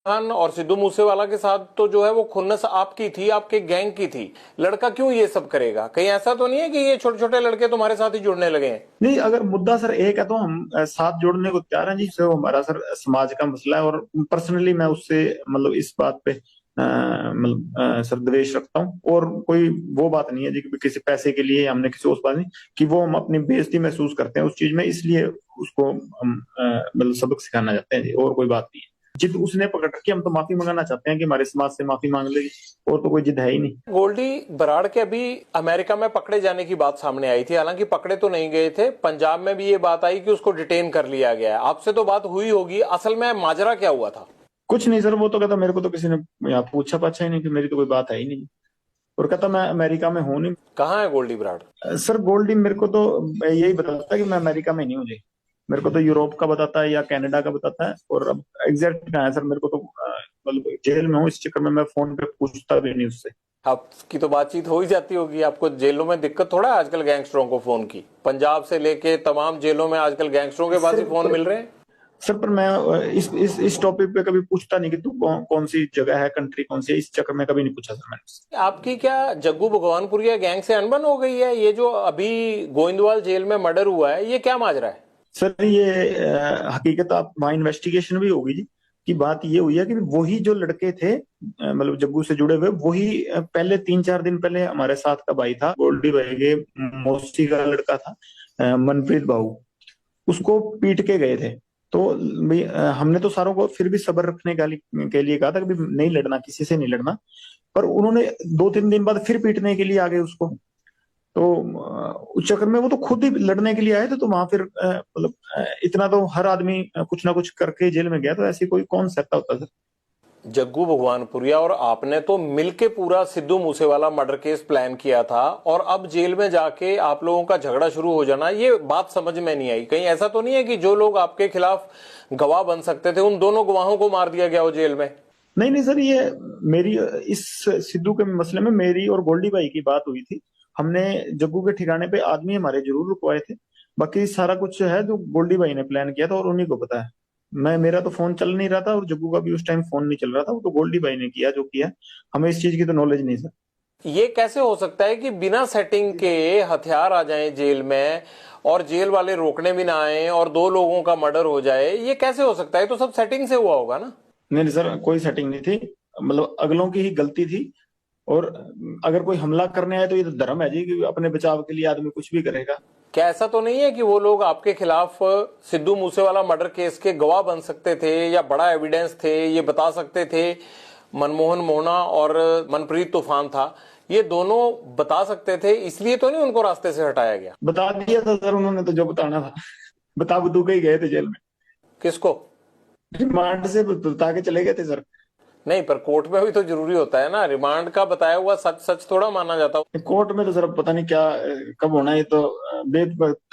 खान और सिद्धू मूसेवाला के साथ तो जो है वो खुन्नस आपकी थी, आपके गैंग की थी। लड़का क्यों ये सब करेगा? कहीं ऐसा तो नहीं है कि ये छोटे छोटे लड़के तुम्हारे साथ ही जुड़ने लगे हैं? नहीं, अगर मुद्दा सर एक है तो हम साथ जोड़ने को तैयार हैं जी। सर हमारा सर समाज का मसला है, और पर्सनली मैं उससे मतलब इस बात पे सर द्वेष रखता हूँ। और कोई वो बात नहीं है जी कि किसी पैसे के लिए हमने किसी उस बात नहीं कि वो हम अपनी बेइज्जती महसूस करते हैं उस चीज में, इसलिए उसको हम मतलब सबक सिखाना चाहते हैं जी, और कोई बात नहीं है। जिद उसने पकड़ रखी, हम तो माफी मंगाना चाहते हैं कि हमारे समाज से माफी मांग लेगी, और तो कोई जिद है ही नहीं। गोल्डी बराड़ के अभी अमेरिका में पकड़े जाने की बात सामने आई थी, हालांकि पकड़े तो नहीं गए थे। पंजाब में भी ये बात आई कि उसको डिटेन कर लिया गया है। आपसे तो बात हुई होगी, असल में माजरा क्या हुआ था? कुछ नहीं सर, वो तो कहता मेरे को तो किसी ने यहाँ पूछा पाछा ही नहीं, कि मेरी तो कोई बात है ही नहीं। और कहता मैं अमेरिका में हूँ नहीं। कहाँ है गोल्डी बराड़? सर गोल्डी मेरे को तो यही बताता है कि मैं अमेरिका में नहीं हूँ जी। मेरे को तो यूरोप का बताता है या कनाडा का बताता है, और अब एग्जैक्ट कहाँ है सर मेरे को तो मतलब जेल में हूँ, इस चक्कर में मैं फोन पे पूछता भी नहीं उससे। आपकी तो बातचीत हो ही जाती होगी। आपको जेलों में दिक्कत थोड़ा है आजकल गैंगस्टरों को फोन की? पंजाब से लेके तमाम जेलों में आजकल गैंगस्टरों के पास सर ही फोन मिल रहे हैं। सर पर मैं इस टॉपिक पे कभी पूछता नहीं कि तू कौन सी जगह है, कंट्री कौन सी है, इस चक्कर में कभी नहीं पूछा सर मैंने उससे। आपकी क्या जग्गू भगवानपुरिया गैंग से अनबन हो गई है? ये जो अभी गोइंदवाल जेल में मर्डर हुआ है, ये क्या माजरा है? सर ये हकीकत आप वहाँ इन्वेस्टिगेशन भी होगी जी। कि बात ये हुई है कि वही जो लड़के थे मतलब जग्गू से जुड़े हुए, वही पहले 3-4 दिन पहले हमारे साथ का भाई था, गोल्डी भाई के मौसी का लड़का था, मनप्रीत भाऊ, उसको पीट के गए थे। तो भाई हमने तो सारों को फिर भी सब्र रखने के लिए कहा था कि भाई नहीं लड़ना, किसी से नहीं लड़ना। पर उन्होंने 2-3 दिन बाद फिर पीटने के लिए आ गए उसको। तो उस चक्कर में वो तो खुद ही लड़ने के लिए आए थे, तो वहां फिर मतलब इतना तो हर आदमी कुछ ना कुछ करके जेल में गया, तो ऐसी कोई कौन सहता होता सर। जग्गू भगवानपुरिया और आपने तो मिलके पूरा Sidhu Moosewala murder case plan किया था, और अब जेल में जाके आप लोगों का झगड़ा शुरू हो जाना, ये बात समझ में नहीं आई। कहीं ऐसा तो नहीं है कि जो लोग आपके खिलाफ गवाह बन सकते थे, उन दोनों गवाहों को मार दिया गया हो जेल में? नहीं नहीं सर, ये मेरी इस सिद्धू के मसले में मेरी और गोल्डी भाई की बात हुई थी। हमने जग्गू के ठिकाने पे आदमी हमारे जरूर रुकवाए थे। बाकी सारा कुछ है जो गोल्डी भाई ने प्लान किया था, और उन्हीं को पता है। मैं मेरा तो फोन चल नहीं रहा था, और जग्गू का भी उस टाइम फोन नहीं चल रहा था, वो तो गोल्डी भाई ने किया जो किया। हमें इस चीज की तो नॉलेज नहीं सर। ये कैसे हो सकता है कि बिना सेटिंग के हथियार आ जाएं जेल में, और जेल वाले रोकने भी ना आए, और दो लोगों का मर्डर हो जाए? ये कैसे हो सकता है? तो सब सेटिंग से हुआ होगा ना? नहीं सर, कोई सेटिंग नहीं थी। मतलब अगलों की ही गलती थी। और अगर कोई हमला करने आए तो ये तो धर्म है जी, कि अपने बचाव के लिए आदमी कुछ भी करेगा। क्या ऐसा तो नहीं है कि वो लोग आपके खिलाफ सिद्धू मूसेवाला मर्डर केस के गवाह बन सकते थे, या बड़ा एविडेंस थे, ये बता सकते थे? मनमोहन मोहना और मनप्रीत तूफान था, ये दोनों बता सकते थे, इसलिए तो नहीं उनको रास्ते से हटाया गया? बता दिया था सर उन्होंने तो जो बताना था। बता बतू के ही गए थे जेल में। किसको? रिमांड से बता के चले गए थे सर। नहीं, पर कोर्ट में भी तो जरूरी होता है ना, रिमांड का बताया हुआ सच सच थोड़ा माना जाता। कोर्ट में तो सर पता नहीं क्या कब होना है। ये तो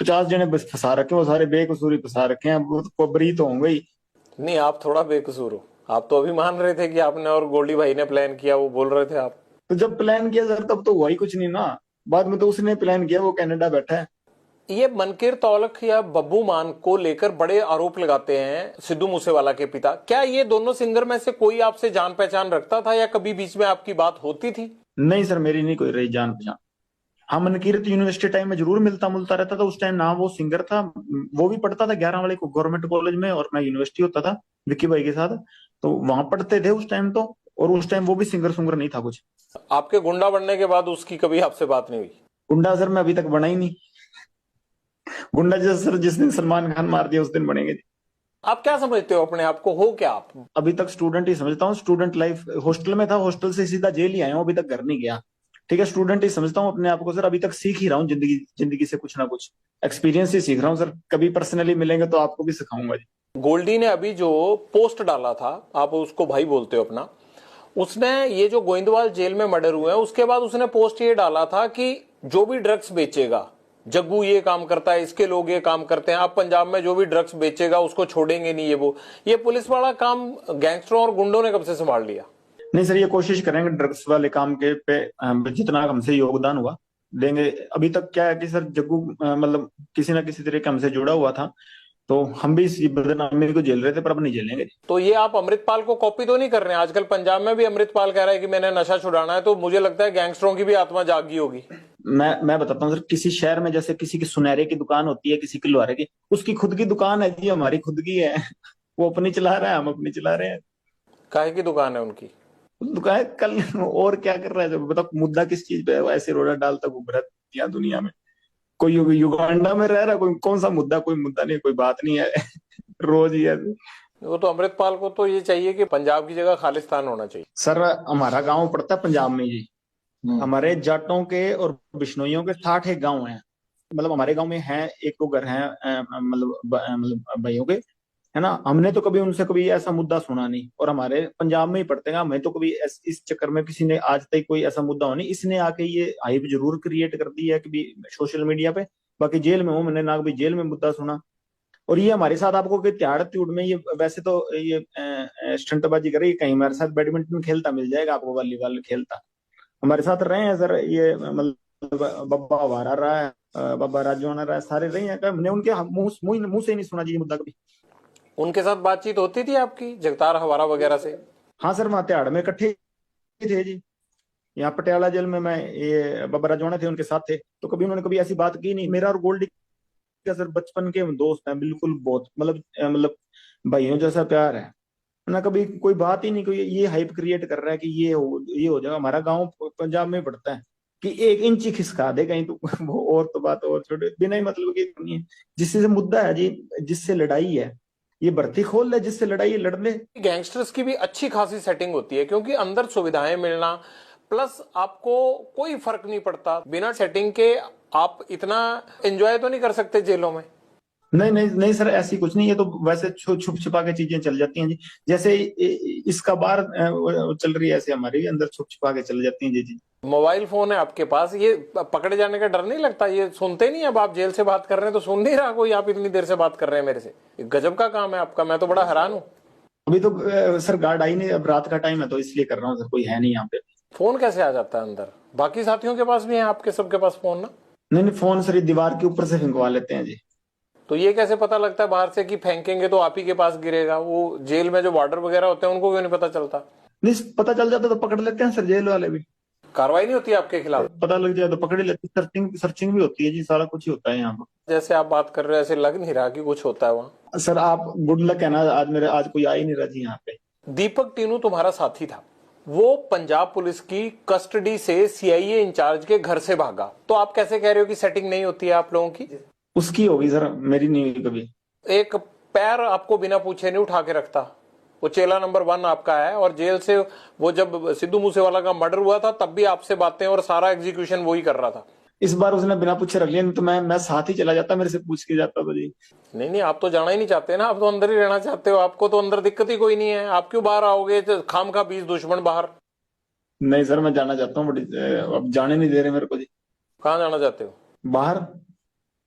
50 जने बस फंसा रखे, वो सारे बेकसूरी फंसा रखे हैं, वो बरी तो होंगे ही। नहीं, आप थोड़ा बेकसूर हो। आप तो अभी मान रहे थे कि आपने और गोल्डी भाई ने प्लान किया, वो बोल रहे थे आप। तो जब प्लान किया सर तब तो हुआ ही कुछ नहीं ना। बाद में तो उसने प्लान किया, वो कनाडा बैठा है। ये मनकीर तौलख या बब्बू मान को लेकर बड़े आरोप लगाते हैं सिद्धू मूसेवाला के पिता। क्या ये दोनों सिंगर में से कोई आपसे जान पहचान रखता था, या कभी बीच में आपकी बात होती थी? नहीं सर, मेरी नहीं कोई रही जान पहचान। हाँ, मनकीरत यूनिवर्सिटी टाइम में जरूर मिलता मुलता रहता था। उस टाइम ना वो सिंगर था, वो भी पढ़ता था 11 वाले को गवर्नमेंट कॉलेज में, और मैं यूनिवर्सिटी होता था विक्की भाई के साथ। तो वहां पढ़ते थे उस टाइम तो। और उस टाइम वो भी सिंगर सुंगर नहीं था कुछ। आपके गुंडा बनने के बाद उसकी कभी आपसे बात नहीं हुई? गुंडा सर मैं अभी तक बना ही नहीं। गुंडा जैसे सर जिस दिन सलमान खान मार दिया उस दिन बनेंगे। आप क्या समझते हो अपने आप को, हो क्या आप? अभी तक स्टूडेंट ही समझता हूँ। स्टूडेंट लाइफ हॉस्टल में था, हॉस्टल से सीधा जेल ही आया हूँ, अभी तक घर नहीं गया। ठीक है, स्टूडेंट ही समझता हूँ अपने आप को सर। अभी तक सीख ही रहा हूँ, जिंदगी जिंदगी से कुछ ना कुछ एक्सपीरियंस ही सीख रहा हूँ सर। कभी पर्सनली मिलेंगे तो आपको भी सिखाऊंगा जी। गोल्डी ने अभी जो पोस्ट डाला था, आप उसको भाई बोलते हो अपना, उसने ये जो गोइंदवाल जेल में मर्डर हुए हैं उसके बाद उसने पोस्ट ये डाला था कि जो भी ड्रग्स बेचेगा, जग्गू ये काम करता है, इसके लोग ये काम करते हैं, अब पंजाब में जो भी ड्रग्स बेचेगा उसको छोड़ेंगे नहीं। ये पुलिस वाला काम गैंगस्टरों और गुंडों ने कब से संभाल लिया? नहीं सर, ये कोशिश करेंगे ड्रग्स वाले काम के पे जितना हमसे योगदान हुआ देंगे। अभी तक क्या है कि सर जग्गू मतलब किसी ना किसी तरीके हमसे जुड़ा हुआ था। तो हम भी इस बदनामी को झेल रहे थे, पर अब नहीं झेलेंगे। तो ये आप अमृतपाल को कॉपी तो नहीं कर रहे हैं? आजकल पंजाब में भी अमृतपाल कह रहा है कि मैंने नशा छुड़ाना है, तो मुझे लगता है गैंगस्टरों की भी आत्मा जागी होगी। मैं बताता हूँ सर, किसी शहर में जैसे किसी की सुनहरे की दुकान होती है, किसी की लोहारे की, उसकी खुद की दुकान है जी, हमारी खुद की है। वो अपनी चला रहा है, हम अपनी चला रहे हैं। काहे की दुकान है उनकी? दुकान कल और क्या कर रहा है जब बताओ, मुद्दा किस चीज पे है? वो ऐसे रोड़ा डालता घूम रहा है यहाँ दुनिया में। कोई युगांडा में रह रहा है, कोई कौन सा मुद्दा, कोई मुद्दा नहीं, कोई बात नहीं है। रोज ही है। वो तो अमृतपाल को तो ये चाहिए कि पंजाब की जगह खालिस्तान होना चाहिए। सर हमारा गांव पड़ता है पंजाब में जी। हमारे जाटों के और बिश्नोइयों के 60 एक गांव हैं। मतलब हमारे गांव में है, एक दो घर हैं, मतलब भाइयों के, है ना। हमने तो कभी उनसे कभी ऐसा मुद्दा सुना नहीं, और हमारे पंजाब में ही पड़ते हैं। हमें तो कभी इस चक्कर में किसी ने आज तक कोई ऐसा मुद्दा हो नहीं। इसने आके ये हाइप जरूर क्रिएट कर दी है कभी सोशल मीडिया पे। बाकी जेल में हूँ, मैंने ना कभी जेल में मुद्दा सुना। और ये हमारे साथ आपको कि त्याड़ त्यूड़ में, ये वैसे तो ये स्टंटबाजी करे, कहीं हमारे साथ बैडमिंटन खेलता मिल जाएगा आपको, वॉलीबॉल खेलता हमारे साथ रहे हैं सर। ये मतलब बब्बा हमारा रहा है, बाबा राजू रहा है, सारे रहे हैं। हमने उनके मुंह से ही नहीं सुना जी ये मुद्दा कभी। उनके साथ बातचीत होती थी आपकी, जगतार हवारा वगैरह से? हाँ सर, वहाँ त्याड़ में इकट्ठे ही थे जी। यहाँ पटियाला जेल में मैं, ये बाबा राजवाना थे, उनके साथ थे। तो कभी उन्होंने कभी ऐसी बात की नहीं। मेरा और गोल्डी का सर बचपन के दोस्त हैं बिल्कुल, बहुत मतलब भाइयों जैसा प्यार है ना। कभी कोई बात ही नहीं, कोई ये हाइप क्रिएट कर रहा है कि ये हो जाएगा। हमारा गांव पंजाब में पड़ता है कि 1 इंच ही खिसका दे कहीं तो वो और तो बात और छोटे, बिना ही मतलब की नहीं है। जिससे मुद्दा है जी, जिससे लड़ाई है, ये भर्ती खोल ले, जिससे लड़ाई है लड़ ले। गैंगस्टर्स की भी अच्छी खासी सेटिंग होती है, क्योंकि अंदर सुविधाएं मिलना, प्लस आपको कोई फर्क नहीं पड़ता बिना सेटिंग के। आप इतना एंजॉय तो नहीं कर सकते जेलों में? नहीं नहीं नहीं सर, ऐसी कुछ नहीं। ये तो वैसे छुप छुपा के चीजें चल जाती हैं जी। जैसे इसका बार चल रही है, ऐसे हमारे भी अंदर छुप छुपा के चल जाती हैं जी जी। मोबाइल फोन है आपके पास, ये पकड़े जाने का डर नहीं लगता? ये सुनते नहीं? अब आप जेल से बात कर रहे हैं तो सुन नहीं रहा कोई, आप इतनी देर से बात कर रहे हैं मेरे से। ये गजब का काम है आपका, मैं तो बड़ा हैरान हूँ। अभी तो सर गार्ड आई नहीं, अब रात का टाइम है तो इसलिए कर रहा हूँ सर, कोई है नहीं यहाँ पे। फोन कैसे आ जाता है अंदर? बाकी साथियों के पास भी है आपके सबके पास फोन ना? नहीं नहीं, फोन सर ये दीवार के ऊपर से फेंकवा लेते हैं जी। तो ये कैसे पता लगता है बाहर से कि फेंकेंगे तो आप ही के पास गिरेगा? वो जेल में जो वार्डर वगैरह होते हैं उनको क्यों नहीं पता चलता? नहीं, पता चल जाता तो पकड़ लेते हैं सर, जेल वाले भी। कार्रवाई नहीं होती आपके खिलाफ? पता लग जाए तो पकड़ ही लेते हैं। सर्चिंग सर्चिंग भी होती है जी, सारा कुछ ही होता है यहाँ पर। जैसे आप बात कर रहे हो ऐसे लग नहीं रहा कि कुछ होता है वहां। सर आप गुड लक है ना, आज कोई आ ही नहीं रहा जी यहाँ पे। दीपक टीनू तुम्हारा साथी था, वो पंजाब पुलिस की कस्टडी से सीआईए इंचार्ज के घर से भागा, तो आप कैसे कह रहे हो कि सेटिंग नहीं होती है आप लोगों की? उसकी होगी सर, मेरी नहीं हुई कभी। एक पैर आपको बिना पूछे नहीं उठा के रखता। वो चेला नंबर 1 आपका है, और जेल से वो जब सिद्धू मूसेवाला का मर्डर हुआ था तब भी आपसे बातें और सारा एग्जीक्यूशन वही कर रहा था। इस बार उसने बिना पूछे रख लिया, नहीं तो मैं साथ ही चला जाता, मेरे से पूछ के जाता तो जी। नहीं नहीं, आप तो जाना ही नहीं चाहते ना, आप तो अंदर ही रहना चाहते हो। आपको तो अंदर दिक्कत ही कोई नहीं है, आप क्यों बाहर आओगे? खाम खा 20 दुश्मन बाहर। नहीं सर, मैं जाना चाहता हूँ, बट अब जाने नहीं दे रहे मेरे को जी। कहाँ जाना चाहते हो? बाहर।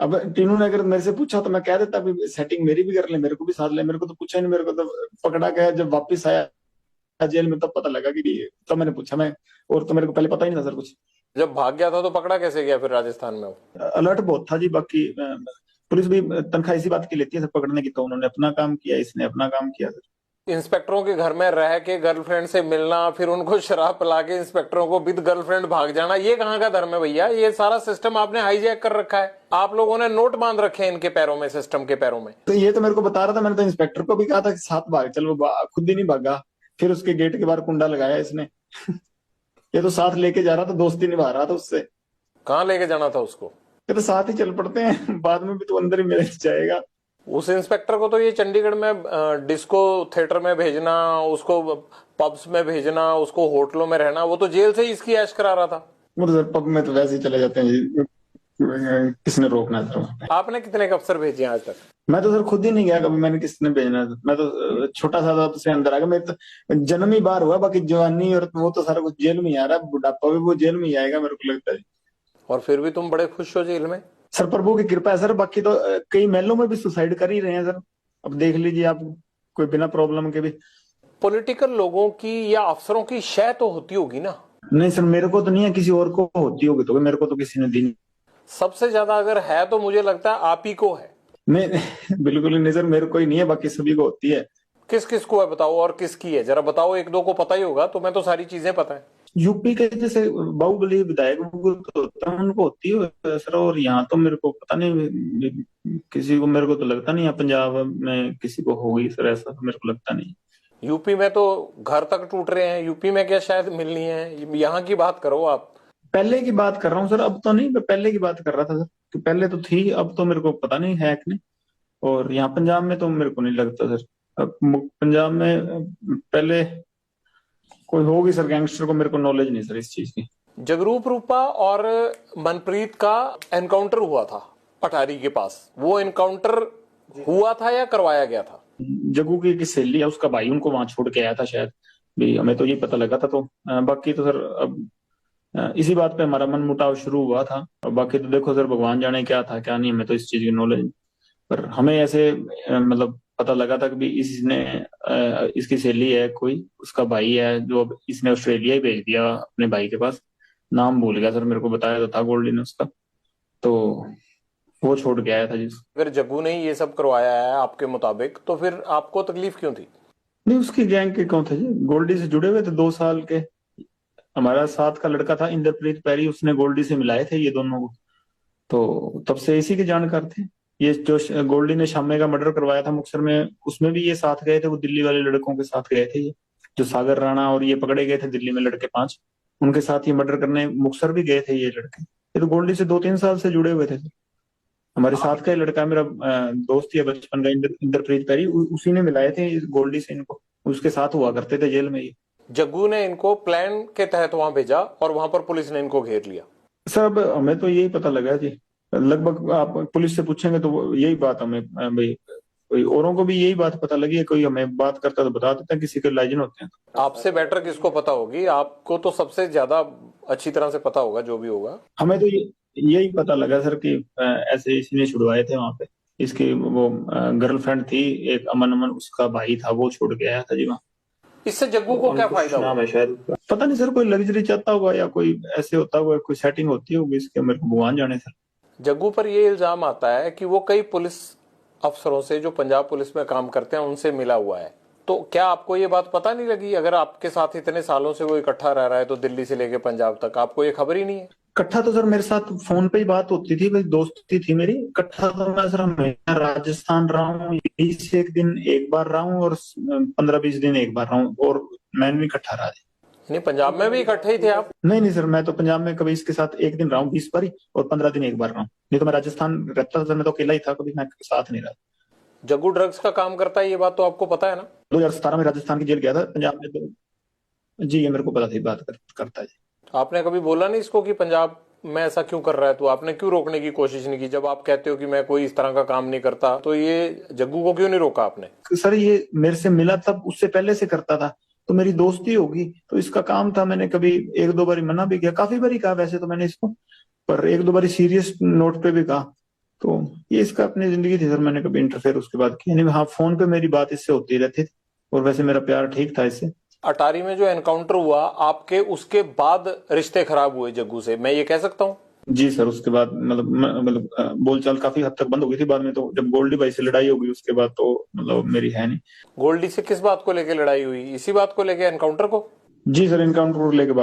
अब टीनू ने अगर मेरे से पूछा तो मैं कह देता अभी सेटिंग मेरी भी कर ले, मेरे को भी साथ ले। मेरे को तो पूछा ही नहीं, मेरे को तो पकड़ा गया जब वापस आया जेल में, तब पता लगा कि, तब मैंने पूछा मैं। और तो मेरे को पहले पता ही नहीं था सर कुछ। जब भाग गया था तो पकड़ा कैसे गया फिर राजस्थान में? वो अलर्ट बहुत था जी। बाकी पुलिस भी तनख्वाह इसी बात की लेती है सर पकड़ने की, तो उन्होंने अपना काम किया, इसने अपना काम किया सर। इंस्पेक्टरों के घर में रह के गर्लफ्रेंड से मिलना, फिर उनको शराब पिला के इंस्पेक्टरों को विद गर्लफ्रेंड भाग जाना, ये कहाँ का धर्म है भैया? ये सारा सिस्टम आपने हाईजैक कर रखा है। आप लोगों ने नोट बांध रखे हैं इनके पैरों में, सिस्टम के पैरों में। तो ये तो मेरे को बता रहा था, मैंने तो इंस्पेक्टर को भी कहा था कि साथ भाग चल, वो खुद ही नहीं भागा। फिर उसके गेट के बाहर कुंडा लगाया इसने। ये तो साथ लेके जा रहा था, दोस्ती निभा रहा था उससे। कहाँ लेके जाना था उसको? ये तो साथ ही चल पड़ते हैं, बाद में भी तो अंदर ही मिल जाएगा। उस इंस्पेक्टर को तो ये चंडीगढ़ में डिस्को थिएटर में भेजना, उसको पब्स में भेजना, उसको होटलों में रहना, वो तो जेल से ही इसकी ऐश करा रहा था। वो तो सर पब में तो वैसे ही चले जाते हैं जी, किसने रोकना है सर? आपने कितने अफसर भेजे आज तक? मैं तो सर खुद ही नहीं गया कभी, मैंने किसने भेजना है? मैं तो छोटा सा था से अंदर आ गया। मेरे तो जन्म ही बाहर हुआ, बाकी जवानी और वो तो सारा कुछ जेल में ही आ रहा है। बुढ़ापा भी वो जेल में ही आएगा मेरे को लगता है। और फिर भी तुम बड़े खुश हो जेल में? सर प्रभु की कृपा है सर। बाकी तो कई महलों में भी सुसाइड कर ही रहे हैं सर, अब देख लीजिए आप, कोई बिना प्रॉब्लम के भी। पॉलिटिकल लोगों की या अफसरों की शय तो होती होगी ना? नहीं सर, मेरे को तो नहीं है, किसी और को होती होगी तो, मेरे को तो किसी ने दी नहीं। सबसे ज्यादा अगर है तो मुझे लगता है आप ही को है। मैं बिल्कुल ही नहीं सर, मेरे को ही नहीं है, बाकी सभी को होती है। किस किस को है बताओ, और किसकी है जरा बताओ, एक दो को पता ही होगा, तो मैं तो सारी चीजें पता है। यूपी के जैसे बाहुबली विधायक वो तो होता है, उनको होती है सर। और यहाँ तो मेरे को पता नहीं, किसी को, मेरे को तो लगता नहीं है पंजाब में किसी को होगी सर, ऐसा तो मेरे को लगता नहीं। यूपी में तो घर तक टूट रहे हैं, यूपी में क्या शायद मिलनी है, यहाँ की बात करो आप। पहले की बात कर रहा हूँ सर, अब तो नहीं, मैं पहले की बात कर रहा था सर, कि पहले तो थी, अब तो मेरे को पता नहीं है कि नहीं। और यहाँ पंजाब में तो मेरे को नहीं लगता सर। अब पंजाब में पहले कोई होगी सर गैंगस्टर, को मेरे को नॉलेज नहीं सर इस चीज की। जगरूप रूपा और मनप्रीत का एनकाउंटर हुआ था अटारी के पास, वो एनकाउंटर हुआ था या करवाया गया था? जग्गू की एक सहेली है, उसका भाई उनको वहां छोड़ के आया था शायद, भी हमें तो ये पता लगा था। तो बाकी तो सर अब इसी बात पे हमारा मन मुटाव शुरू हुआ था। और बाकी तो देखो सर, भगवान जाने क्या था क्या नहीं, हमें तो इस चीज की नॉलेज। पर हमें ऐसे मतलब पता लगा था कि भी इसने इसकी सहेली है कोई, उसका भाई है, जो अब इसने ऑस्ट्रेलिया ही भेज दिया अपने भाई के पास। नाम भूल गया सर, मेरे को बताया तो था गोल्डी ने उसका। तो वो छोड़ के आया था जिस। अगर जग्गू ने ही ये सब करवाया है आपके मुताबिक, तो फिर आपको तकलीफ क्यों थी? नहीं, उसकी गैंग के कौन थे जी, गोल्डी से जुड़े हुए थे 2 साल के। हमारा साथ का लड़का था इंद्रप्रीत पैरी, उसने गोल्डी से मिलाए थे ये दोनों को। तो तब से इसी के जानकार थे। ये जो गोल्डी ने शामे का मर्डर करवाया था मुक्तसर में, उसमें भी ये साथ गए थे, वो दिल्ली वाले लड़कों के साथ गए थे ये। जो सागर राणा और ये पकड़े गए थे दिल्ली में लड़के 5, उनके साथ ये मर्डर करने मुक्तसर भी गए थे ये लड़के। ये तो गोल्डी से 2-3 साल से जुड़े हुए थे। हमारे साथ का ही लड़का, मेरा दोस्त ही है बचपन का, इंद्रप्रीत पैरी, उसी ने मिलाए थे इस गोल्डी से इनको। उसके साथ हुआ करते थे जेल में ये। जग्गू ने इनको प्लान के तहत वहां भेजा और वहां पर पुलिस ने इनको घेर लिया। सर अब हमें तो यही पता लगा जी, लगभग आप पुलिस से पूछेंगे तो यही बात हमें भाई, कोई औरों को भी यही बात पता लगी है। कोई हमें बात करता तो बता देता, किसी के लाइजन होते हैं। आपसे बेटर किसको पता होगी, आपको तो सबसे ज्यादा अच्छी तरह से पता होगा जो भी होगा। हमें तो यही पता लगा सर कि ऐसे इसने छुड़वाए थे वहां पे। इसकी वो गर्लफ्रेंड थी एक, अमन अमन उसका भाई था, वो छोड़ के आया था जी वहाँ। इससे जग्गू को क्या अंकुश फायदा नाम हुआ? है शायद उसका, पता नहीं सर, कोई लग्जरी चाहता होगा या कोई ऐसे होता होगा, कोई सेटिंग होती होगी इसके, मेरे को भगवान जाने सर। जग्गू पर यह इल्जाम आता है कि वो कई पुलिस अफसरों से जो पंजाब पुलिस में काम करते हैं उनसे मिला हुआ है। तो क्या आपको ये बात पता नहीं लगी? अगर आपके साथ इतने सालों से वो इकट्ठा रह रहा है तो दिल्ली से लेके पंजाब तक, आपको ये खबर ही नहीं है? इकट्ठा तो सर मेरे साथ फोन पे ही बात होती थी, भाई दोस्ती थी मेरी। इकट्ठा तो मैं सर हमेशा राजस्थान रहा हूँ, यही से एक दिन एक बार रहा हूँ, और 15-20 दिन एक बार रहा हूँ, और मैं भी इकट्ठा रहा। नहीं, पंजाब में भी इकट्ठे ही थे आप? नहीं नहीं सर, मैं तो पंजाब में कभी इसके साथ एक दिन रहा हूँ 20 बारी, और 15 दिन एक बार रहा हूँ। नहीं तो मैं राजस्थान रहता था सर, मैं तो अकेला ही था, कभी मैं साथ नहीं रहा। जग्गू ड्रग्स का काम करता है, ये बात तो आपको पता है ना? 2017 में राजस्थान की जेल गया था, पंजाब में तो जी ये मेरे को पता थी, बात करता है जी। आपने कभी बोला नहीं इसको कि पंजाब में ऐसा क्यों कर रहा है? तो आपने क्यों रोकने की कोशिश नहीं की? जब आप कहते हो कि मैं कोई इस तरह का काम नहीं करता, तो ये जग्गू को क्यों नहीं रोका आपने? सर ये मेरे से मिला तब, उससे पहले से करता था, तो मेरी दोस्ती होगी, तो इसका काम था। मैंने कभी 1-2 बारी मना भी किया, काफी बारी कहा वैसे तो मैंने इसको, पर 1-2 बारी सीरियस नोट पे भी कहा। तो ये इसका अपनी जिंदगी थी सर, मैंने कभी इंटरफेयर उसके बाद किया नहीं। हाँ, फोन पे मेरी बात इससे होती रहती थी, और वैसे मेरा प्यार ठीक था इससे। अटारी में जो एनकाउंटर हुआ आपके, उसके बाद रिश्ते खराब हुए जग्गू से, मैं ये कह सकता हूँ? जी सर, उसके बाद मतलब बोलचाल काफी हद तक बंद हो गई थी बाद में। तो जब गोल्डी भाई से लड़ाई हो गई उसके बाद तो मतलब मेरी है नहीं। गोल्डी से किस बात को लेकर लड़ाई हुई? इसी बात को लेकर, एनकाउंटर को? जी सर, इनकाउंटर लेके